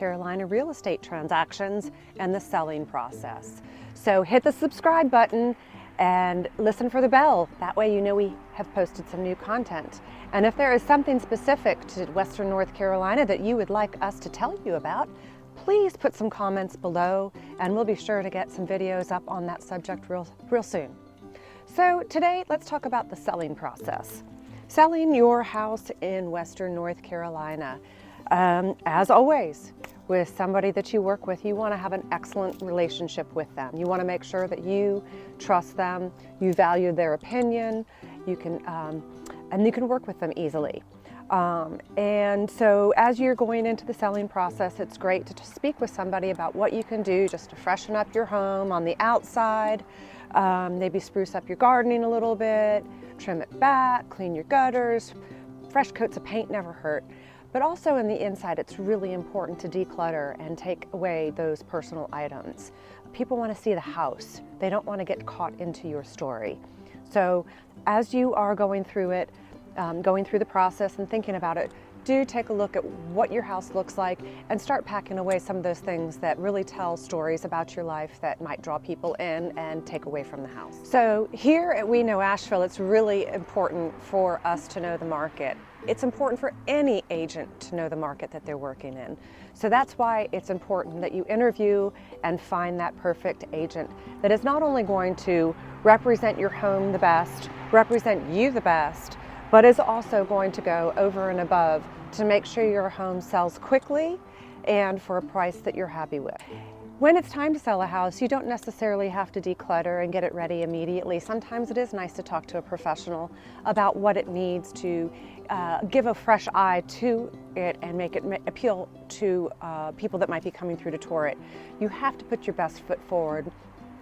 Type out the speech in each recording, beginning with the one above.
Carolina real estate transactions and the selling process. So hit the subscribe button and listen for the bell. That way you know we have posted some new content. And if there is something specific to Western North Carolina that you would like us to tell you about, please put some comments below and we'll be sure to get some videos up on that subject real soon. So today let's talk about the selling process. Selling your house in Western North Carolina. As always, with somebody that you work with, you want to have an excellent relationship with them. You want to make sure that you trust them, you value their opinion, and you can work with them easily. And so as you're going into the selling process, it's great to speak with somebody about what you can do just to freshen up your home on the outside, maybe spruce up your gardening a little bit, trim it back, clean your gutters. Fresh coats of paint never hurt. But also in the inside, it's really important to declutter and take away those personal items. People want to see the house. They don't want to get caught into your story. So as you are going through it, going through the process and thinking about it, do take a look at what your house looks like and start packing away some of those things that really tell stories about your life that might draw people in and take away from the house. So here at We Know Asheville, it's really important for us to know the market. It's important for any agent to know the market that they're working in. So that's why it's important that you interview and find that perfect agent that is not only going to represent your home the best, represent you the best, but is also going to go over and above to make sure your home sells quickly and for a price that you're happy with. When it's time to sell a house, you don't necessarily have to declutter and get it ready immediately. Sometimes it is nice to talk to a professional about what it needs to give a fresh eye to it and make it appeal to people that might be coming through to tour it. You have to put your best foot forward.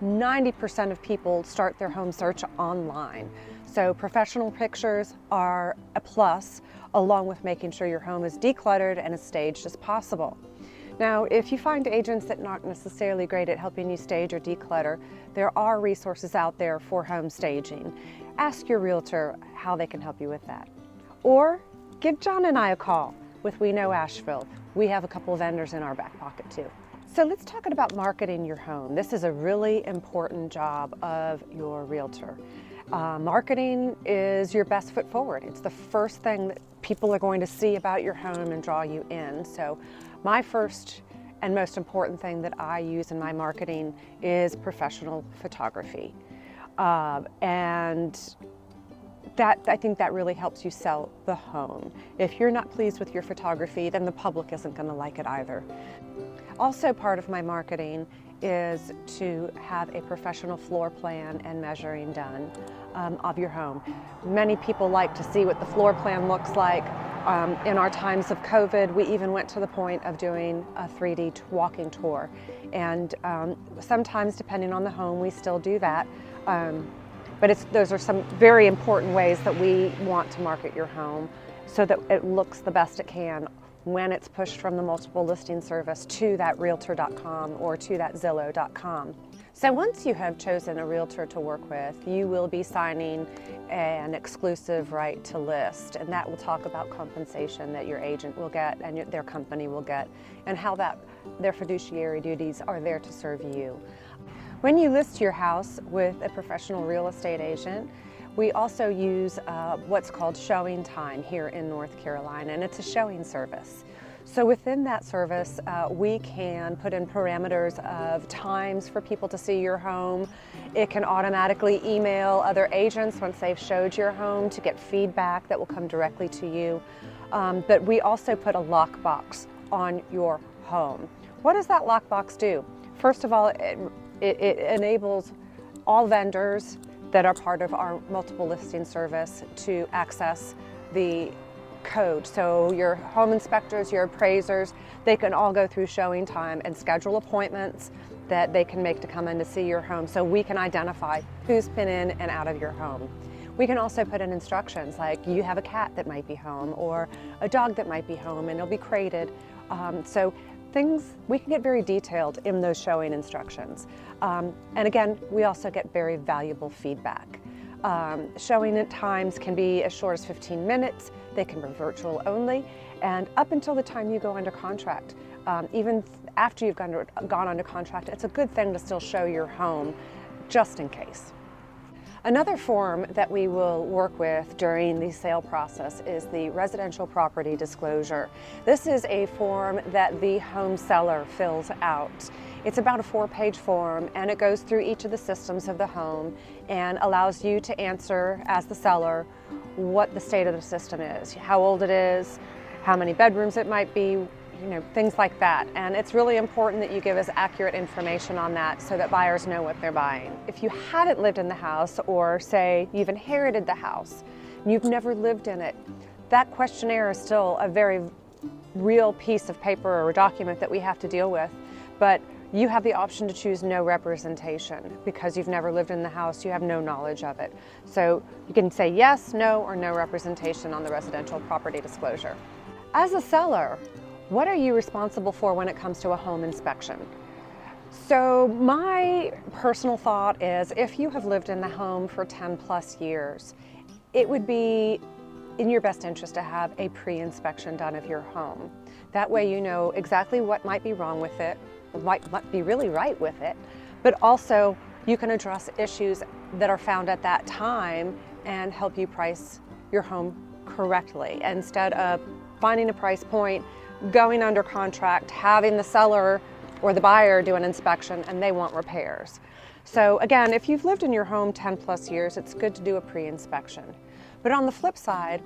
90% of people start their home search online. So professional pictures are a plus, along with making sure your home is decluttered and as staged as possible. Now, if you find agents that aren't necessarily great at helping you stage or declutter, there are resources out there for home staging. Ask your realtor how they can help you with that. Or give John and I a call with We Know Asheville. We have a couple of vendors in our back pocket too. So let's talk about marketing your home. This is a really important job of your realtor. Marketing is your best foot forward. It's the first thing that people are going to see about your home and draw you in. So my first and most important thing that I use in my marketing is professional photography. And I think that really helps you sell the home. If you're not pleased with your photography, then the public isn't going to like it either. Also, part of my marketing is to have a professional floor plan and measuring done of your home. Many people like to see what the floor plan looks like. In our times of COVID, we even went to the point of doing a 3D walking tour. And sometimes, depending on the home, we still do that. But those are some very important ways that we want to market your home so that it looks the best it can when it's pushed from the multiple listing service to that realtor.com or to that Zillow.com. So once you have chosen a realtor to work with, you will be signing an exclusive right to list, and that will talk about compensation that your agent will get and their company will get, and how their fiduciary duties are there to serve you. When you list your house with a professional real estate agent, we also use what's called showing time here in North Carolina, and it's a showing service. So within that service, we can put in parameters of times for people to see your home. It can automatically email other agents once they've showed your home to get feedback that will come directly to you. But we also put a lockbox on your home. What does that lockbox do? First of all, it enables all vendors that are part of our multiple listing service to access the code. So your home inspectors, your appraisers, they can all go through showing time and schedule appointments that they can make to come in to see your home, so we can identify who's been in and out of your home. We can also put in instructions like you have a cat that might be home or a dog that might be home and it'll be crated. So we can get very detailed in those showing instructions. And again, we also get very valuable feedback. Showing at times can be as short as 15 minutes. They can be virtual only. And up until the time you go under contract, even after you've gone under contract, it's a good thing to still show your home just in case. Another form that we will work with during the sale process is the residential property disclosure. This is a form that the home seller fills out. It's about a 4-page form, and it goes through each of the systems of the home and allows you to answer as the seller what the state of the system is, how old it is, how many bedrooms it might be, things like that. And it's really important that you give us accurate information on that so that buyers know what they're buying. If you haven't lived in the house, or say you've inherited the house and you've never lived in it, that questionnaire is still a very real piece of paper or document that we have to deal with. But you have the option to choose no representation because you've never lived in the house, you have no knowledge of it. So you can say yes, no, or no representation on the residential property disclosure. As a seller, what are you responsible for when it comes to a home inspection? So my personal thought is, if you have lived in the home for 10+ years, it would be in your best interest to have a pre-inspection done of your home. That way you know exactly what might be wrong with it, what might be really right with it, but also you can address issues that are found at that time and help you price your home correctly, instead of finding a price point, going under contract, having the seller or the buyer do an inspection and they want repairs. So again, if you've lived in your home 10+ years, it's good to do a pre-inspection. But on the flip side,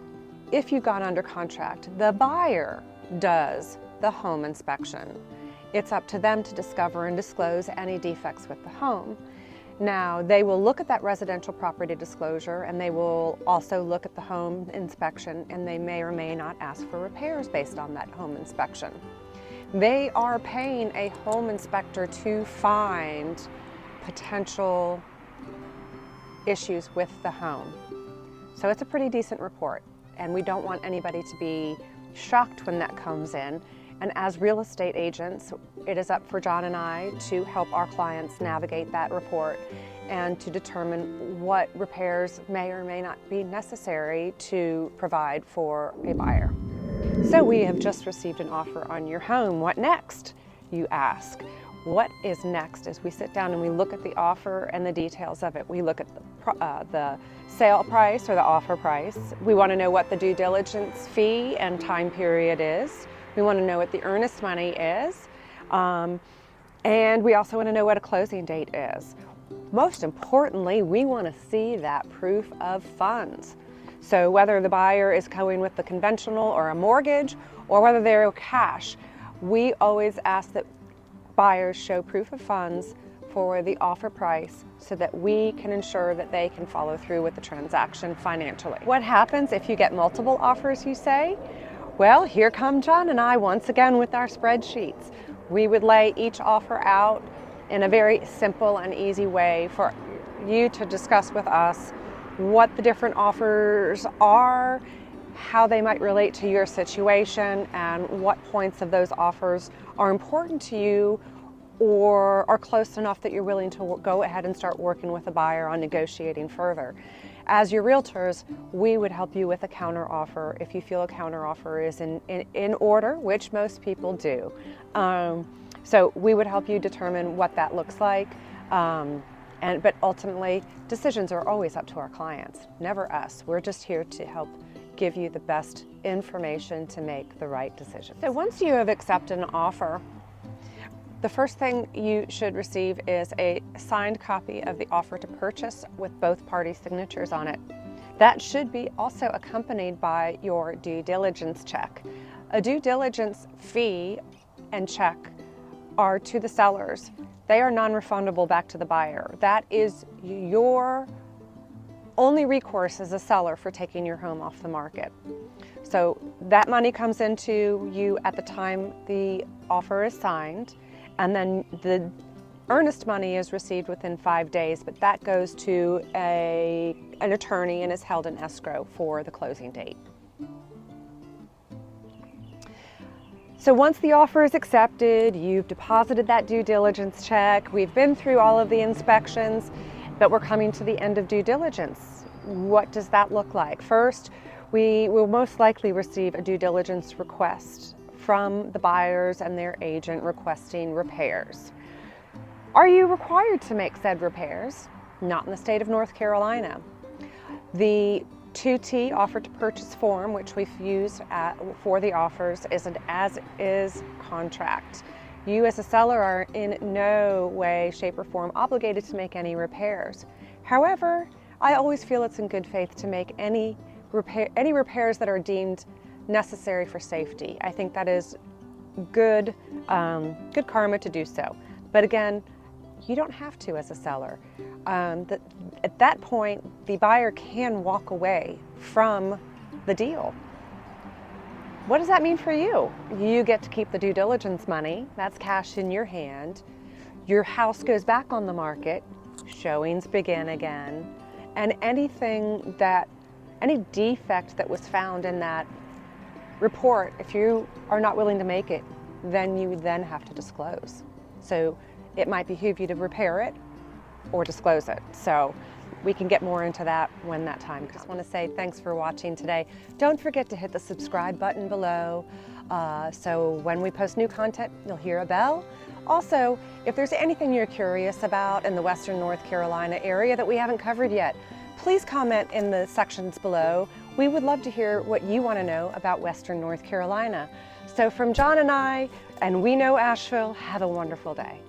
if you've gone under contract, the buyer does the home inspection. It's up to them to discover and disclose any defects with the home. Now, they will look at that residential property disclosure, and they will also look at the home inspection, and they may or may not ask for repairs based on that home inspection. They are paying a home inspector to find potential issues with the home. So it's a pretty decent report, and we don't want anybody to be shocked when that comes in. And as real estate agents, it is up for John and I to help our clients navigate that report and to determine what repairs may or may not be necessary to provide for a buyer. So we have just received an offer on your home. What next, you ask? What is next is we sit down and we look at the offer and the details of it. We look at the sale price or the offer price. We want to know what the due diligence fee and time period is. We want to know what the earnest money is, and we also want to know what a closing date is. Most importantly, we want to see that proof of funds. So whether the buyer is going with the conventional or a mortgage, or whether they're cash, we always ask that buyers show proof of funds for the offer price so that we can ensure that they can follow through with the transaction financially. What happens if you get multiple offers, you say? Well, here come John and I once again with our spreadsheets. We would lay each offer out in a very simple and easy way for you to discuss with us what the different offers are, how they might relate to your situation, and what points of those offers are important to you or are close enough that you're willing to go ahead and start working with a buyer on negotiating further. As your realtors, we would help you with a counteroffer if you feel a counteroffer is in order, which most people do. So we would help you determine what that looks like. But ultimately, decisions are always up to our clients, never us. We're just here to help give you the best information to make the right decision. So once you have accepted an offer, the first thing you should receive is a signed copy of the offer to purchase with both parties' signatures on it. That should be also accompanied by your due diligence check. A due diligence fee and check are to the sellers. They are non-refundable back to the buyer. That is your only recourse as a seller for taking your home off the market. So that money comes into you at the time the offer is signed, and then the earnest money is received within 5 days, but that goes to an attorney and is held in escrow for the closing date. So once the offer is accepted, you've deposited that due diligence check, we've been through all of the inspections, but we're coming to the end of due diligence. What does that look like? First, we will most likely receive a due diligence request from the buyers and their agent requesting repairs. Are you required to make said repairs? Not in the state of North Carolina. The 2T offer to purchase form, which we've used for the offers, is an as-is contract. You as a seller are in no way, shape, or form obligated to make any repairs. However, I always feel it's in good faith to make any repairs that are deemed necessary for safety. I think that is good karma to do so. But again, you don't have to as a seller. At that point, the buyer can walk away from the deal. What does that mean for you? You get to keep the due diligence money. That's cash in your hand. Your house goes back on the market. Showings begin again. And any defect that was found in that report, if you are not willing to make it, then you have to disclose. So it might behoove you to repair it or disclose it. So we can get more into that when that time comes. I just want to say thanks for watching today. Don't forget to hit the subscribe button below so when we post new content, you'll hear a bell. Also, if there's anything you're curious about in the Western North Carolina area that we haven't covered yet, please comment in the sections below. We would love to hear what you want to know about Western North Carolina. So from John and I, and we know Asheville, have a wonderful day.